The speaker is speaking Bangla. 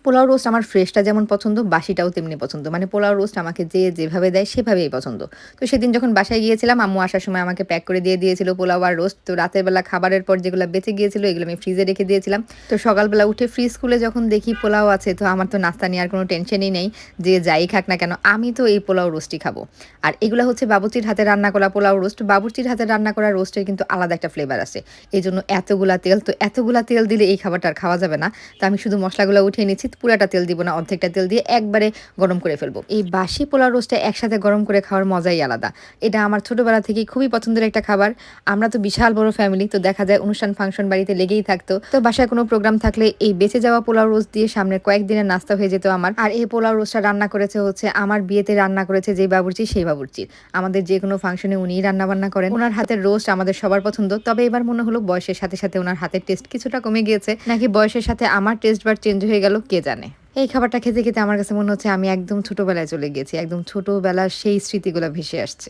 পোলাও রোস্ট আমার ফ্রেশটা যেমন পছন্দ, বাসিটাও তেমনি পছন্দ। মানে পোলাও রোস্ট আমাকে যে যেভাবে দেয় সেভাবেই পছন্দ। তো সেদিন যখন বাসায় গিয়েছিলাম, আম্মু আসার সময় আমাকে প্যাক করে দিয়ে দিয়েছিল পোলাও আর রোস্ট। তো রাতের বেলা খাবারের পর যেগুলা বেঁচে গিয়েছিল এগুলো আমি ফ্রিজে রেখে দিয়েছিলাম। তো সকালবেলা উঠে ফ্রিজ খুলে যখন দেখি পোলাও আছে, তো আমার তো নাস্তা নেওয়ার কোনো টেনশনই নেই যে যাই খাক না কেন, আমি তো এই পোলাও রোস্টই খাবো। আর এগুলা হচ্ছে বাবুর্চির হাতে রান্না করা পোলাও রোস্ট। বাবুর্চির হাতে রান্না করা রোস্টের কিন্তু আলাদা একটা ফ্লেভার আছে। এজন্য এতগুলা তেল, তো এতগুলা তেল দিলে এই খাবারটা আর খাওয়া যাবে না। তো আমি শুধু মসলাগুলো উঠিয়ে নিচ্ছি, পুরাটা তেল দিব না, অর্ধেকটা তেল দিয়ে একবারে গরম করে ফেলবো। এই বাসি পোলাও রোস্টটা একসাথে গরম করে খাওয়ার মজাই আলাদা। এটা আমার ছোটবেলা থেকেই খুবই পছন্দের একটা খাবার। আমরা তো বিশাল বড় ফ্যামিলি, তো দেখা যায় অনুষ্ঠান ফাংশন বাড়িতে লেগেই থাকতো। তো বাসায় কোনো প্রোগ্রাম থাকলে এই বেঁচে যাওয়া পোলাও রোস্ট দিয়ে সামনের কয়েকদিনের নাস্তা হয়ে যেত আমার। আর এই পোলাও রোস্টটা রান্না করেছে হচ্ছে আমার বিয়েতে রান্না করেছে যে বাবুর্চি, সেই বাবুর্চি। আমাদের যে কোনো ফাংশনে উনিই রান্না বান্না করেন। ওনার হাতের রোস্ট আমাদের সবার পছন্দ। তবে এবার মনে হলো বয়সের সাথে সাথে ওনার হাতের টেস্ট কিছুটা কমে গিয়েছে, নাকি বয়সের সাথে আমার টেস্ট বার চেঞ্জ হয়ে গেল, কে জানে। এই খাবারটা খেতে খেতে আমার কাছে মনে হচ্ছে আমি একদম ছোটবেলায় চলে গিয়েছি। একদম ছোটবেলার সেই স্মৃতিগুলো ভেসে আসছে।